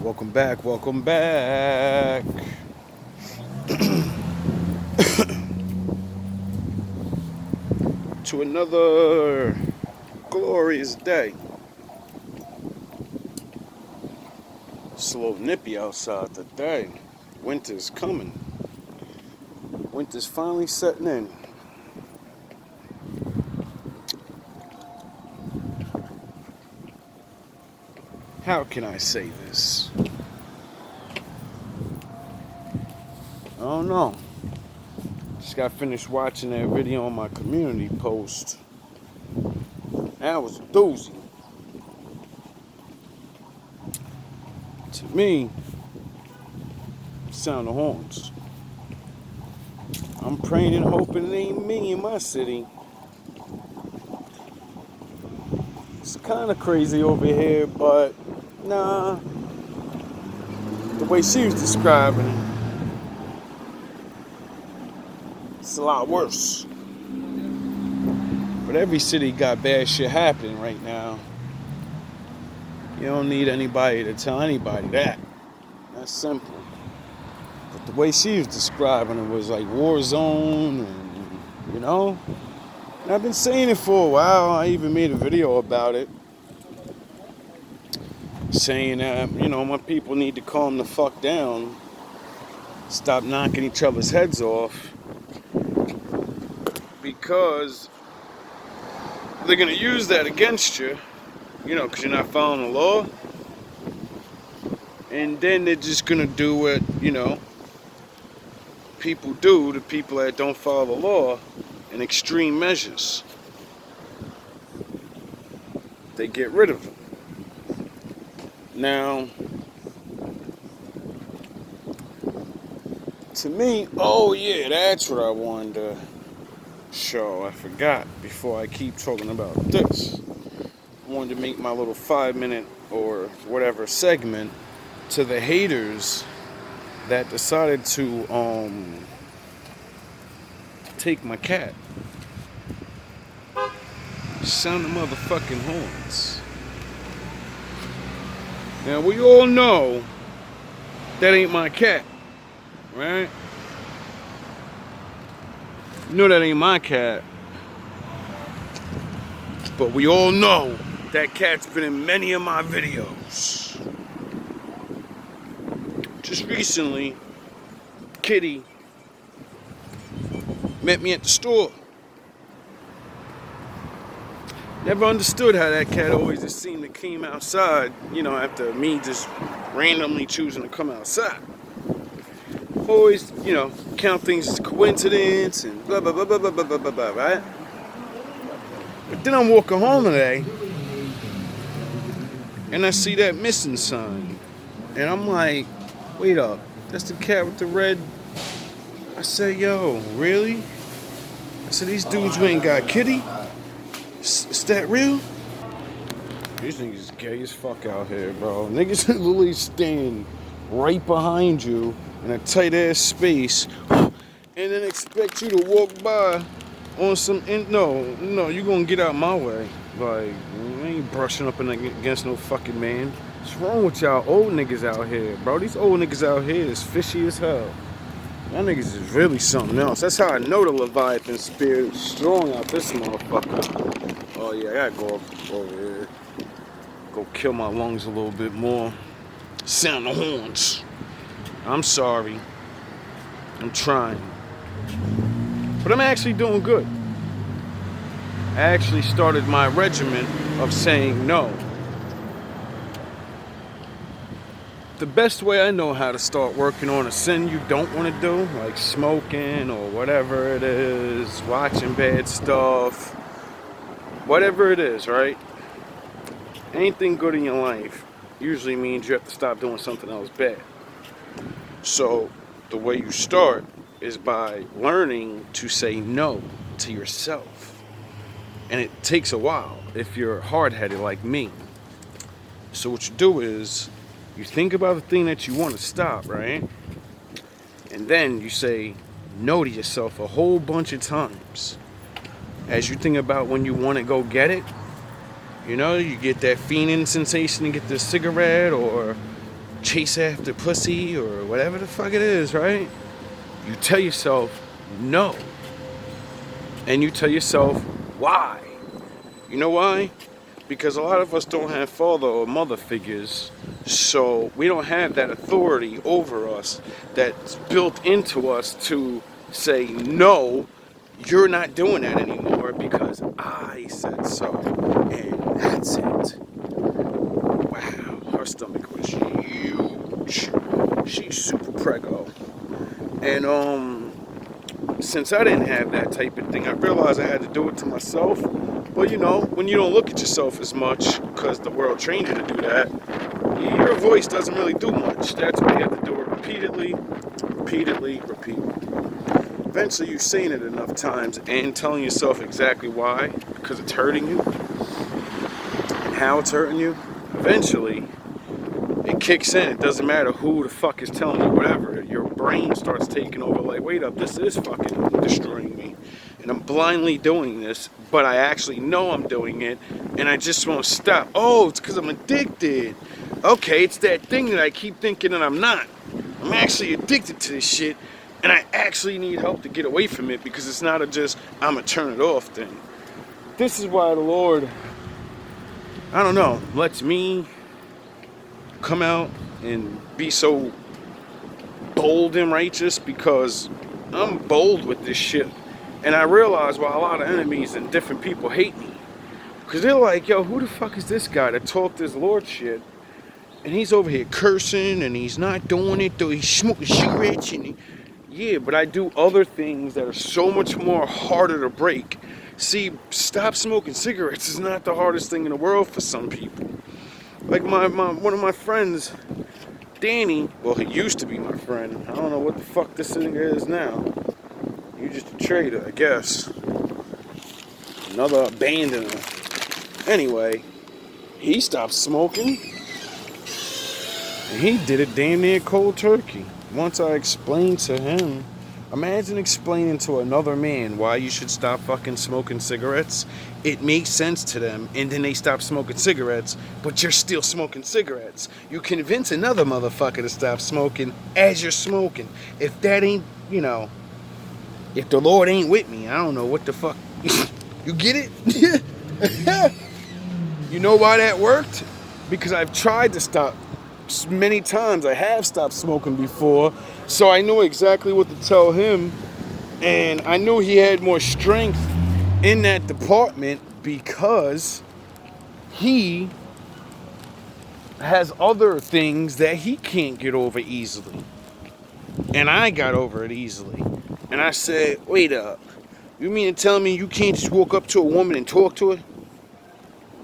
Welcome back, welcome back. To another glorious day. It's a little nippy outside today. Winter's coming. Winter's finally setting in. How can I say this? I don't know. Just got finished watching that video on my community post. That was a doozy. To me, sound the horns. I'm praying and hoping it ain't me in my city. It's kind of crazy over here, but nah. The way she was describing it, it's a lot worse. But every city got bad shit happening right now. You don't need anybody to tell anybody that. That's simple. But the way she was describing it was like war zone, and and I've been saying it for a while. I even made a video about it, saying that my people need to calm the fuck down, stop knocking each other's heads off, because they're gonna use that against you, because you're not following the law. And then they're just gonna do what, people do to people that don't follow the law in extreme measures. They get rid of them. Now, to me, oh yeah, that's what I wanted to show. I forgot before I keep talking about this. I wanted to make my little 5-minute or whatever segment to the haters that decided to take my cat. Sound the motherfucking horns. Now we all know that ain't my cat, right? You know that ain't my cat. But we all know that cat's been in many of my videos. Just recently, Kitty met me at the store. Never understood how that cat always just seemed to come outside, after me just randomly choosing to come outside. Always, count things as coincidence and blah, blah, blah, blah, blah, blah, blah, blah, right? But then I'm walking home today, and I see that missing sign. And I'm like, wait up, that's the cat with the red. I said, yo, really? I said, these dudes who ain't got Kitty? Is that real? These niggas is gay as fuck out here, bro. Niggas literally stand right behind you in a tight ass space and then expect you to walk by on some. No, you gonna get out my way. Like, I ain't brushing up against no fucking man. What's wrong with y'all old niggas out here, bro? These old niggas out here is fishy as hell. Y'all niggas is really something else. That's how I know the Leviathan spirit is strong out this motherfucker. Oh yeah, I gotta go over here. Go kill my lungs a little bit more. Sound the horns. I'm sorry. I'm trying. But I'm actually doing good. I actually started my regimen of saying no. The best way I know how to start working on a sin you don't want to do, like smoking or whatever it is, watching bad stuff, whatever it is, right? Anything good in your life usually means you have to stop doing something else bad. So the way you start is by learning to say no to yourself. And it takes a while if you're hard-headed like me. So what you do is you think about the thing that you want to stop, right? And then you say no to yourself a whole bunch of times. As you think about when you want to go get it, you get that fiending sensation to get the cigarette or chase after pussy or whatever the fuck it is, right? You tell yourself no. And you tell yourself why. You know why? Because a lot of us don't have father or mother figures, so we don't have that authority over us that's built into us to say, no, you're not doing that anymore because I said so. And that's it. Wow, her stomach was huge. She's super preggo. And since I didn't have that type of thing, I realized I had to do it to myself. But you know, when you don't look at yourself as much, because the world trained you to do that, your voice doesn't really do much. That's why you have to do it repeatedly. Eventually you're saying it enough times and telling yourself exactly why, because it's hurting you, and how it's hurting you. Eventually, it kicks in. It doesn't matter who the fuck is telling you whatever. Your brain starts taking over like, wait up, this is fucking destroying me. And I'm blindly doing this, but I actually know I'm doing it, and I just won't stop. Oh, it's because I'm addicted. Okay, it's that thing that I keep thinking that I'm not. I'm actually addicted to this shit, and I actually need help to get away from it because it's not a just, I'm a turn it off thing. This is why the Lord, I don't know, lets me come out and be so bold and righteous, because I'm bold with this shit. And I realize why a lot of enemies and different people hate me. Because they're like, yo, who the fuck is this guy that talked this Lord shit? And he's over here cursing and he's not doing it, though he's smoking cigarettes. And yeah, but I do other things that are so much more harder to break. See, stop smoking cigarettes is not the hardest thing in the world for some people. Like one of my friends, Danny, well, he used to be my friend. I don't know what the fuck this thing is now. You're just a traitor, I guess. Another abandoner. Anyway, he stopped smoking. And he did it damn near cold turkey. Once I explained to him, imagine explaining to another man why you should stop fucking smoking cigarettes. It makes sense to them, and then they stop smoking cigarettes, but you're still smoking cigarettes. You convince another motherfucker to stop smoking as you're smoking. If that ain't, you know, if the Lord ain't with me, I don't know what the fuck. You get it? You know why that worked? Because I've tried to stop many times. I have stopped smoking before, so I knew exactly what to tell him, and I knew he had more strength in that department because he has other things that he can't get over easily, and I got over it easily. And I said, wait up, you mean to tell me you can't just walk up to a woman and talk to her?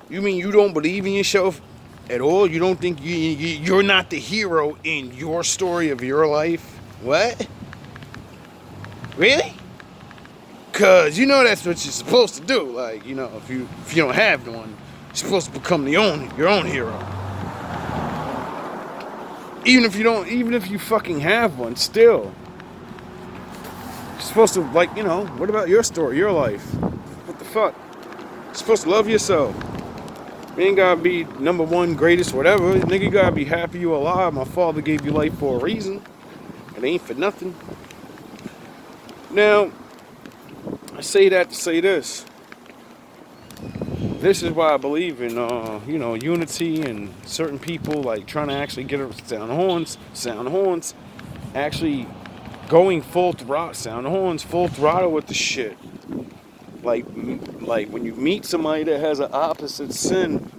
You mean you don't believe in yourself at all? You don't think you're not the hero in your story of your life? What? Really? Cause you know that's what you're supposed to do. Like, you know, if you don't have one, you're supposed to become your own hero. Even if you fucking have one, still. You're supposed to, like, you know, what about your story, your life? What the fuck? You're supposed to love yourself. You ain't gotta be number one, greatest, whatever. Nigga, you gotta be happy you alive. My father gave you life for a reason. It ain't for nothing. Now, I say that to say this. This is why I believe in, unity and certain people, like, trying to actually get a sound horns, actually going full throttle with the shit. Like when you meet somebody that has an opposite sin,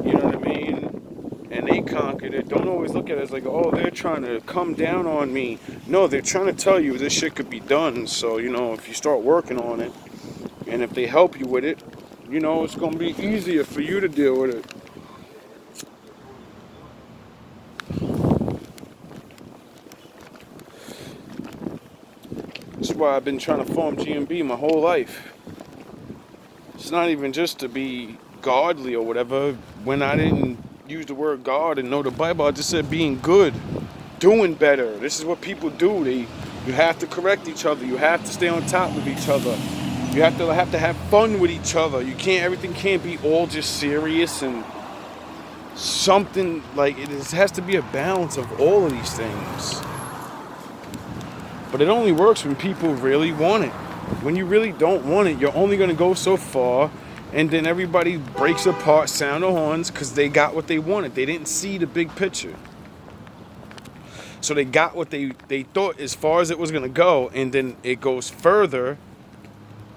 you know what I mean, and they conquered it, don't always look at it as like, oh, they're trying to come down on me. No, they're trying to tell you this shit could be done. So, you know, if you start working on it, and if they help you with it, you know, it's going to be easier for you to deal with it. That's why I've been trying to form GMB my whole life. It's not even just to be godly or whatever. When I didn't use the word God and know the Bible, I just said being good, doing better. This is what people do. You have to correct each other. You have to stay on top of each other. You have to have fun with each other. Everything can't be all just serious and something like it has to be a balance of all of these things. But it only works when people really want it. When you really don't want it, you're only going to go so far, and then everybody breaks apart, sound the horns, because they got what they wanted. They didn't see the big picture. So they got what they thought as far as it was going to go, and then it goes further,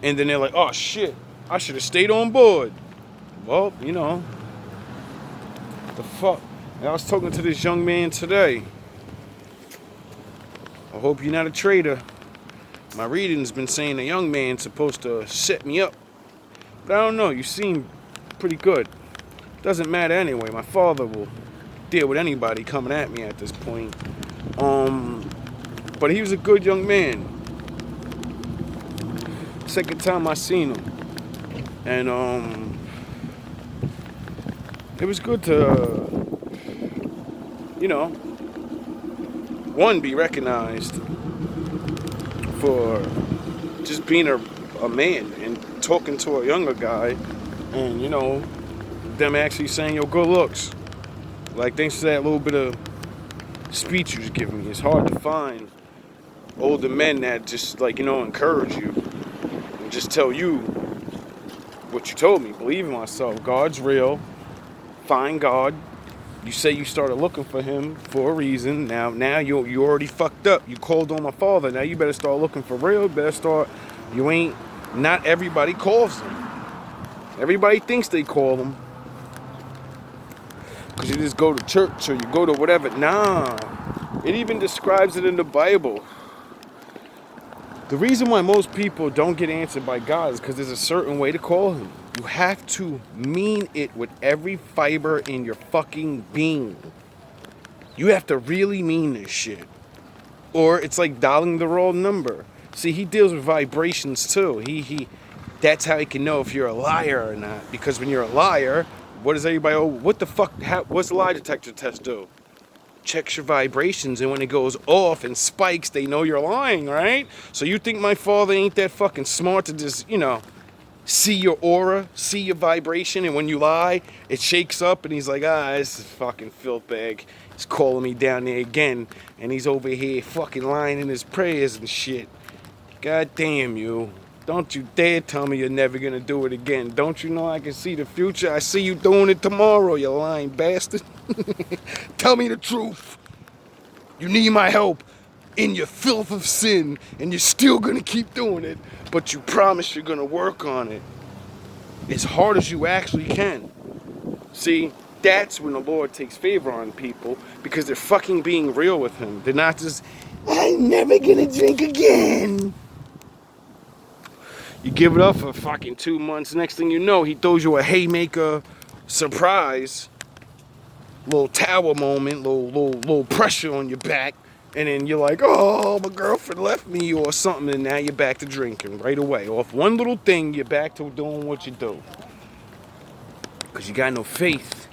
and then they're like, oh shit, I should have stayed on board. Well, you know, the fuck. And I was talking to this young man today. I hope you're not a traitor. My reading's been saying a young man's supposed to set me up. But I don't know, you seem pretty good. Doesn't matter anyway. My father will deal with anybody coming at me at this point. But he was a good young man. Second time I seen him. And it was good to, you know, one, be recognized for just being a man and talking to a younger guy, and you know, them actually saying, yo, good looks. Like, thanks for that little bit of speech you was giving me. It's hard to find older men that just, like, you know, encourage you and just tell you what you told me. Believe in myself. God's real. Find God. You say you started looking for him for a reason. Now you already fucked up. You called on my father. Now you better start looking for real. You better start. Not everybody calls him. Everybody thinks they call him. Because you just go to church or you go to whatever. Nah. It even describes it in the Bible. The reason why most people don't get answered by God is because there's a certain way to call him. You have to mean it with every fiber in your fucking being. You have to really mean this shit. Or it's like dialing the wrong number. See, he deals with vibrations too. That's how he can know if you're a liar or not. Because when you're a liar, what does everybody, what the fuck, what's the lie detector test do? Checks your vibrations, and when it goes off and spikes, they know you're lying, right? So you think my father ain't that fucking smart to just, you know, see your aura, see your vibration, and when you lie, it shakes up, and he's like, this is fucking filth bag. He's calling me down there again, and he's over here fucking lying in his prayers and shit. God damn you. Don't you dare tell me you're never gonna do it again. Don't you know I can see the future? I see you doing it tomorrow, you lying bastard. Tell me the truth. You need my help in your filth of sin, and you're still gonna keep doing it, but you promise you're gonna work on it as hard as you actually can. See, that's when the Lord takes favor on people, because they're fucking being real with him. They're not just, I'm never gonna drink again. You give it up for fucking 2 months, next thing you know, he throws you a haymaker surprise, little tower moment, little pressure on your back, and then you're like, oh, my girlfriend left me or something, and now you're back to drinking right away. Off one little thing, you're back to doing what you do. Because you got no faith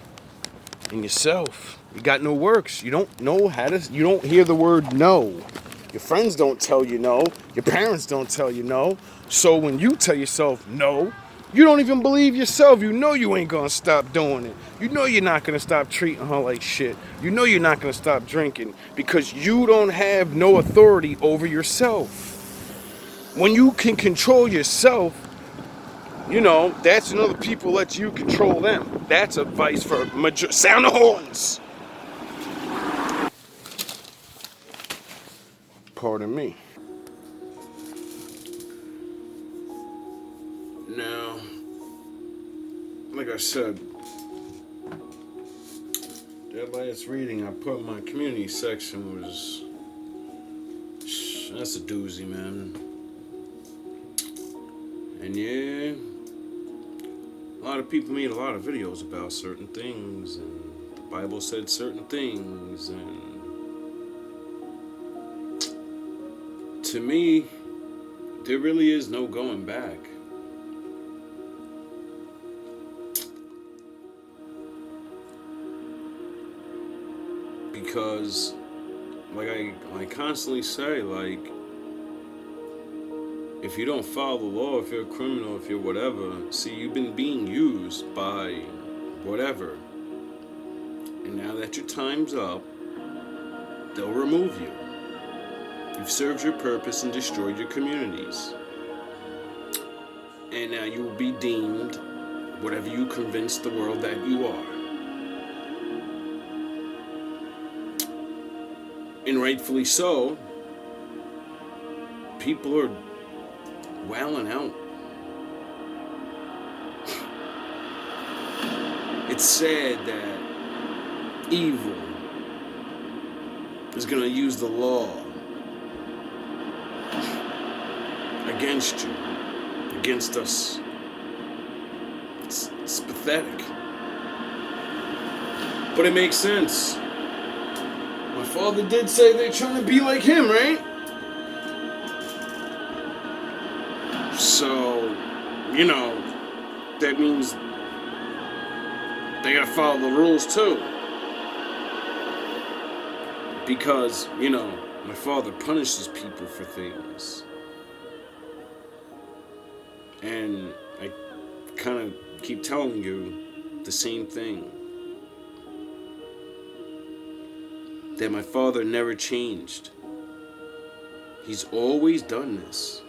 in yourself. You got no works. You don't know you don't hear the word no. Your friends don't tell you no. Your parents don't tell you no. So when you tell yourself no, you don't even believe yourself. You know you ain't gonna stop doing it. You know you're not gonna stop treating her like shit. You know you're not gonna stop drinking because you don't have no authority over yourself. When you can control yourself, you know, that's when other people let you control them. That's advice for sound the horns. Pardon me. Now, like I said, that last reading I put in my community section was, that's a doozy, man. And yeah, a lot of people made a lot of videos about certain things, and the Bible said certain things, and to me, there really is no going back. Because, like I constantly say, like, if you don't follow the law, if you're a criminal, if you're whatever, see, you've been being used by whatever. that your time's up, they'll remove you. You've served your purpose and destroyed your communities. And now you will be deemed whatever you convince the world that you are. And rightfully so, people are wailing out. It's sad that evil is going to use the law against you, against us. It's pathetic. But it makes sense. My father did say they're trying to be like him, right? So, that means they gotta follow the rules too. Because, my father punishes people for things. And I kind of keep telling you the same thing. That my father never changed. He's always done this.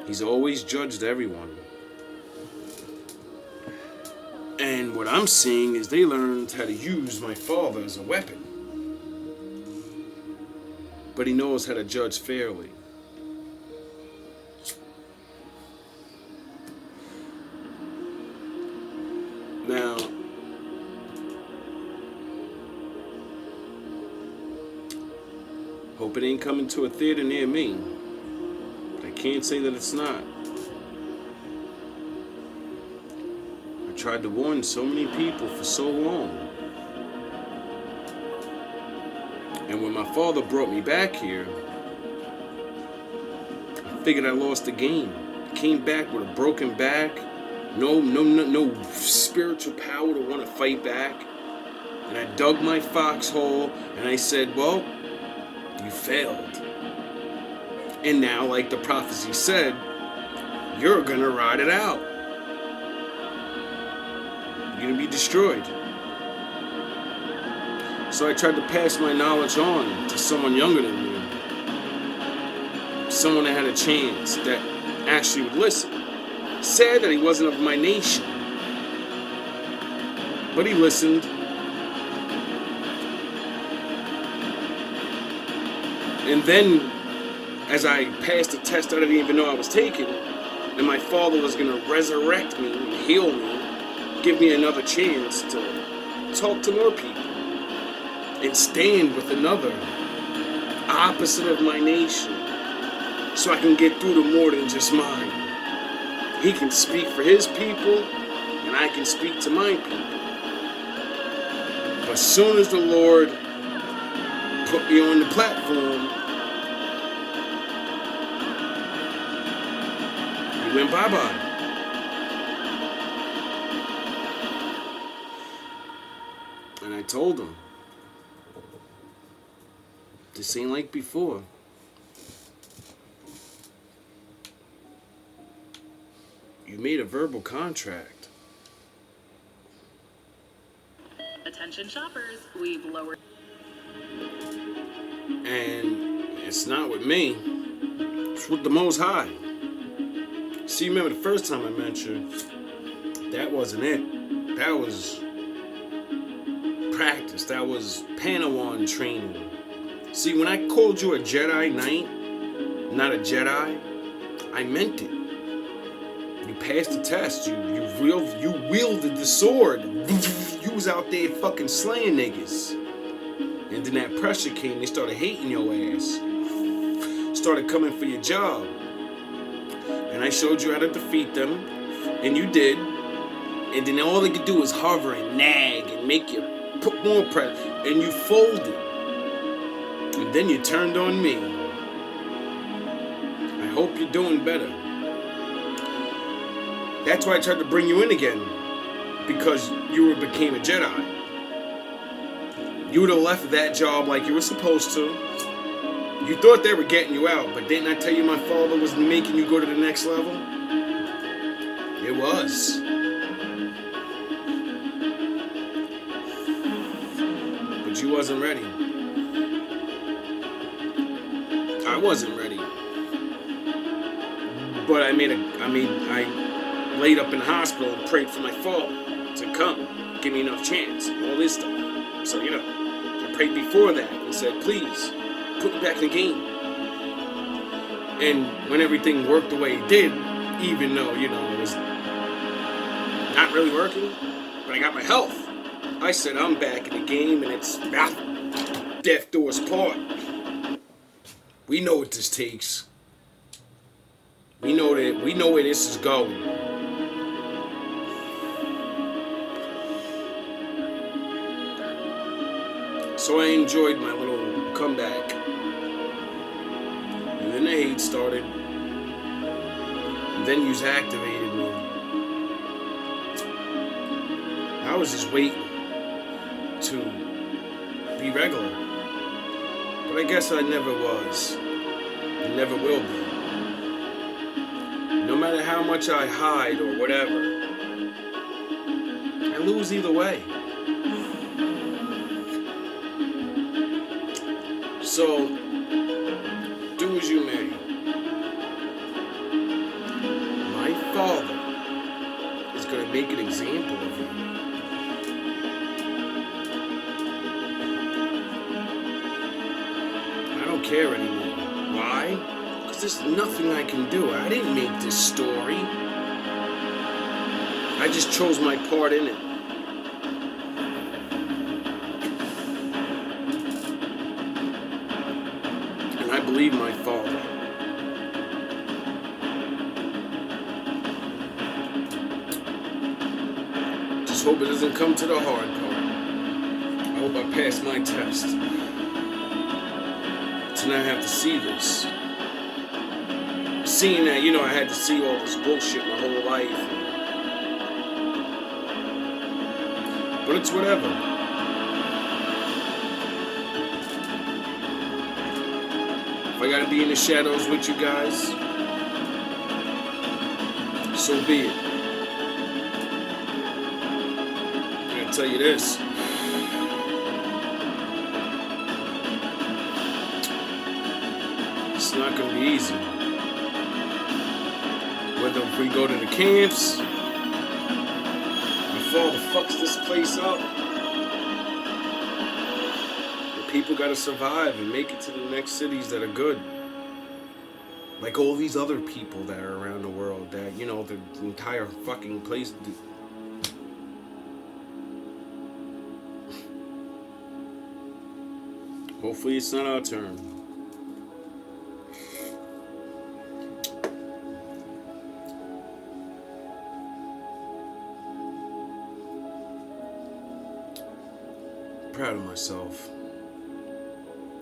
He's always judged everyone. And what I'm seeing is they learned how to use my father as a weapon. But he knows how to judge fairly. Now, hope it ain't coming to a theater near me. But I can't say that it's not. I tried to warn so many people for so long. And when my father brought me back here, I figured I lost the game. I came back with a broken back, no spiritual power to want to fight back. And I dug my foxhole and I said, well, you failed. And now, like the prophecy said, you're gonna ride it out. You're gonna be destroyed. So I tried to pass my knowledge on to someone younger than me. Someone that had a chance, that actually would listen. Sad that he wasn't of my nation. But he listened. And then, as I passed the test I didn't even know I was taking, and my father was going to resurrect me and heal me, give me another chance to talk to more people and stand with another opposite of my nation so I can get through to more than just mine. He can speak for his people and I can speak to my people. But as soon as the Lord put me on the platform, he went bye-bye. And I told him, this ain't like before. You made a verbal contract. Attention shoppers, we've lowered. And it's not with me. It's with the Most High. See, remember the first time I met you, that wasn't it. That was practice. That was Padawan training. See, when I called you a Jedi Knight, not a Jedi, I meant it. You passed the test. You wielded the sword. You was out there fucking slaying niggas. And then that pressure came. They started hating your ass. Started coming for your job. And I showed you how to defeat them. And you did. And then all they could do was hover and nag and make you put more pressure. And you folded. And then you turned on me. I hope you're doing better. That's why I tried to bring you in again. Because you became a Jedi. You would have left that job like you were supposed to. You thought they were getting you out, but didn't I tell you my father was making you go to the next level? It was. But you wasn't ready. I wasn't ready. But I laid up in the hospital and prayed for my father to come, give me enough chance, and all this stuff. So, I prayed before that and said, please, put me back in the game. And when everything worked the way it did, even though, it was not really working, but I got my health, I said, I'm back in the game, and it's death do us part. We know what this takes. We know where this is going. So I enjoyed my little comeback. And then the hate started. And then yous activated me. I was just waiting to be regular. But I guess I never was. And never will be. No matter how much I hide or whatever, I lose either way. So, do as you may. My father is going to make an example of you. I don't care anymore. Why? Because there's nothing I can do. I didn't make this story. I just chose my part in it. And I believe my father. Just hope it doesn't come to the hard part. I hope I pass my test. To not have to see this. Seeing that, I had to see all this bullshit my whole life. But it's whatever. If I gotta be in the shadows with you guys, so be it. I gotta tell you this. It's not gonna be easy. Whether if we go to the camps, my father fucks this place up. The people gotta survive and make it to the next cities that are good. Like all these other people that are around the world that, the entire fucking place. Hopefully it's not our turn. Proud of myself.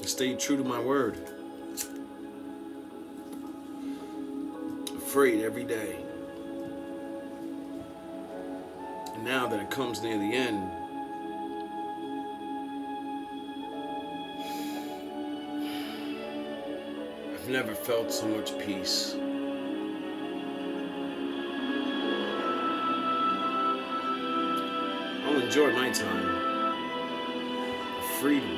I stayed true to my word. Afraid every day. And now that it comes near the end, I've never felt so much peace. I'll enjoy my time. Freedom.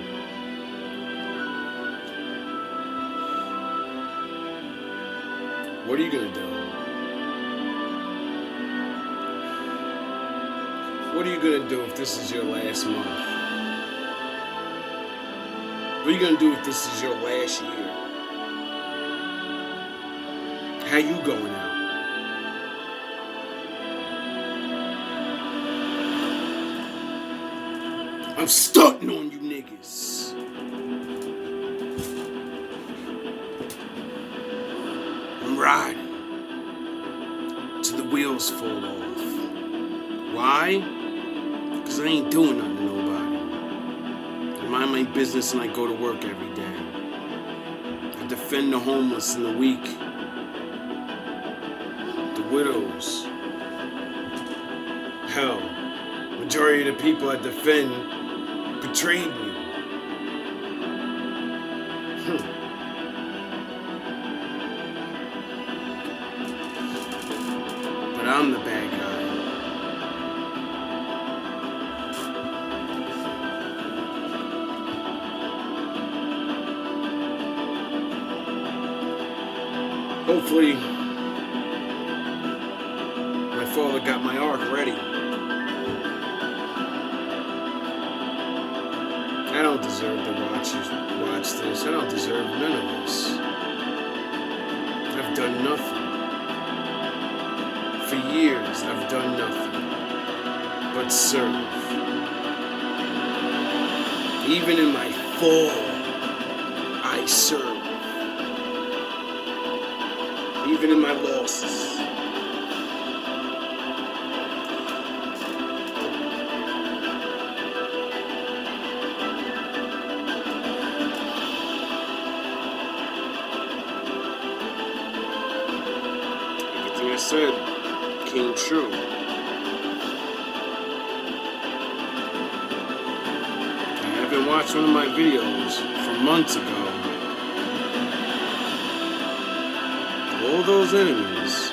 What are you gonna do? What are you gonna do if this is your last month? What are you gonna do if this is your last year? How you going out? I'm stunting on you niggas. I'm riding till the wheels fall off. Why? Because I ain't doing nothing to nobody. I mind my business and I go to work every day. I defend the homeless and the weak. The widows. Hell, majority of the people I defend betrayed me. But I'm the bad guy. Hopefully, my father got my ark ready. I don't deserve to watch this. I don't deserve none of this. I've done nothing. For years, I've done nothing but serve. Even in my fall, I serve. Even in my losses. Everything I said came true. I haven't watched one of my videos from months ago. All those enemies,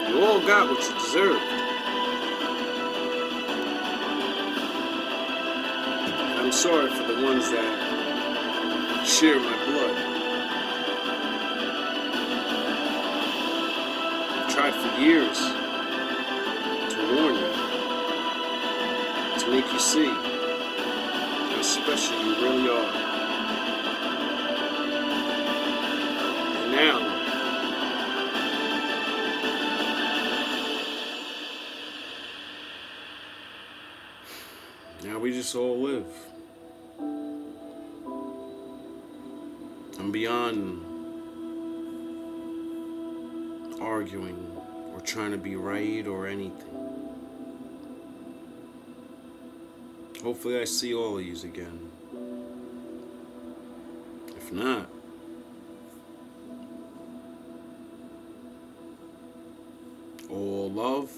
you all got what you deserved. And I'm sorry for the ones that share my blood. I've tried for years to warn you, to make you see how special you really are. And now we just all live. I'm beyond arguing or trying to be right or anything. Hopefully I see all of yous again. If not, all love